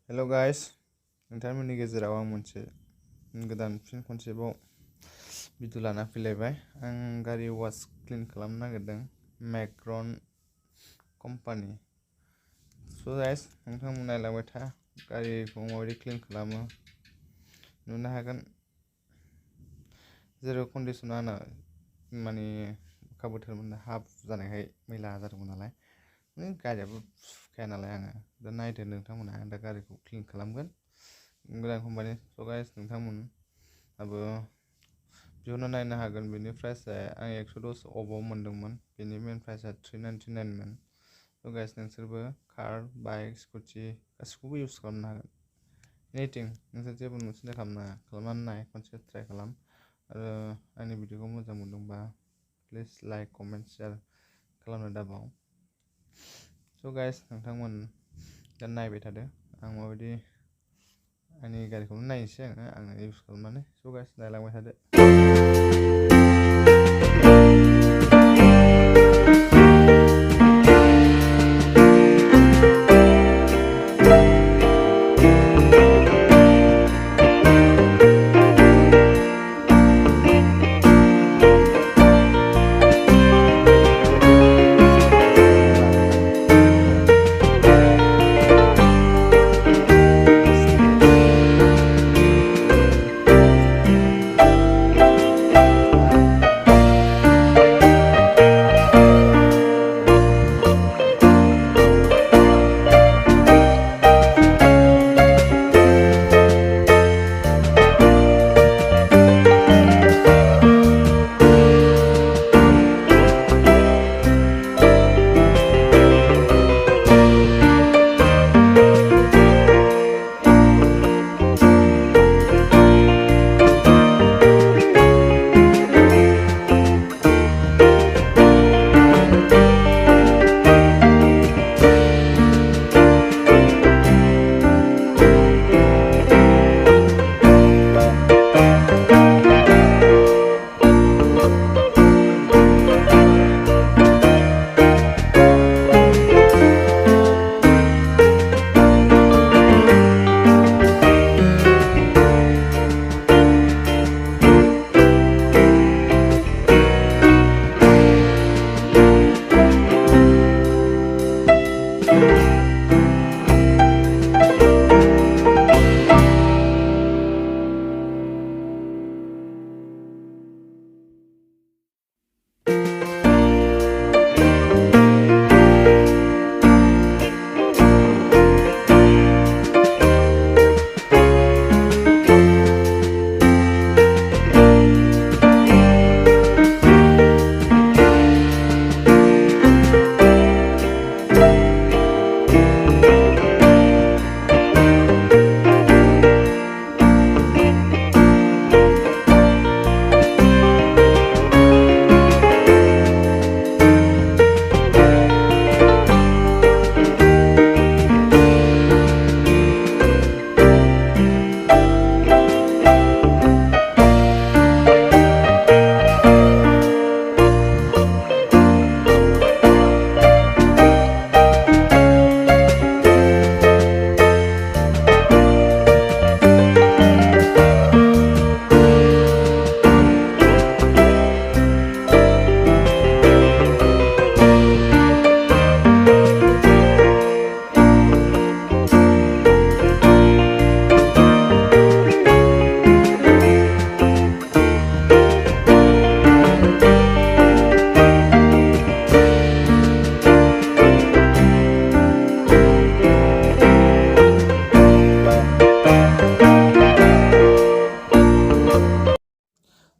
Hello guys, नोंथांमोननि गेजेराव आं मोनसे गोदान फिन खनसेबाव भिडिअ लाना फैलायबाय। आं गारि वास क्लिन खालामनो नागिरदों मैग्रन कम्पानी। स' गाइस, नोंथांमोन नायलांबाय था गारिखौ माबायदि क्लिन खालामो। नुनो हागोन जेरै कन्डिशना आंना माने अखा बोथोरमोन, हाफ जानायखाय मैला जादोंमोन नालाय, गारियाबो सुखाया नालाय आङो दा नायदो नोंथांमोना। आं दा गारिखौ क्लिन खालामगोन गोदान कम्पानी। स' गाइस, नोंथांमोनाबो बिहरना नायनो हागोन। बेनि प्राइसआ आं 110 अफआव मोन्दोंमोन। बेनि मेन प्राइसआ 399 मोन। स' गाइस, नोंसोरबो कार, बाइक, स्कुटि गासिखौबो इउज खालामनो हागोन। एनिथिं नोंसोर जेबो सिन्था खालामनाङा, खालामनानै नाय, खनसे ट्राइ खालाम। आरो आंनि भिडिअखौ मोजां मोनदोंबा प्लिज लाइक, कमेन्ट, शेयार खालामनो दाबाव। स' गाइस, नोंथांमोन दा नायबाय थादो आं माबायदि आंनि गारिखौनो नायनोसै आङो इउज खालामनानै। स' गाइस, नायलांबाय थादो।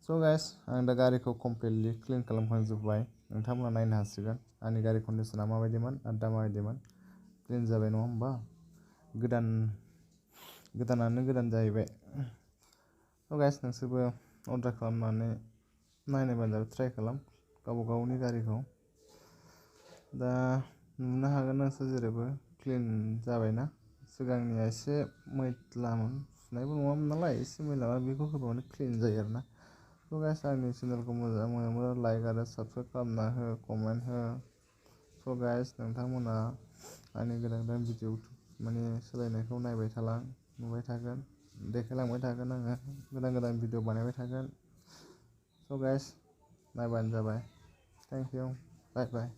स' गाइस, आं दा गारिखौ कमप्लिटलि क्लिन खालामखांजोब्बाय। नोंथांमोना नायनो हासिगोन आंनि गारि कन्डिशना माबायदिमोन आरो दा माबायदिमोन। क्लिन जाबाय नङा होमबा? गोदानानो गोदान जाहैबाय। स' गाइस, नोंसोरबो अर्डार खालामनानै नायनायबानो जाबाय, ट्राइ खालाम गावबा गावनि गारिखौ। दा नुनो हागोन नोंसोर जेरैबो क्लिन जाबायना। सिगांनिया एसे मैलामोन, सुनायबो नङामोन नालाय, एसे मैलाबा बेखौ होबानो क्लिन जायो आरोना। स' गाइस, आंनि चेनेलखौ मोजां मोनोब्ला लाइक आरो साबस्क्राइब खालामना हो, कमेन्ट हो। स' गाइस, नोंथांमोना आंनि गोदान गोदान माने सोलायनायखौ नायबाय थालां नुबाय थागोन देखायलांबाय थागोन आङो गोदान गोदान भिडिअ बानायबाय थागोन स' गाइस नायबानो जाबाय थेंक इउ बाय बाय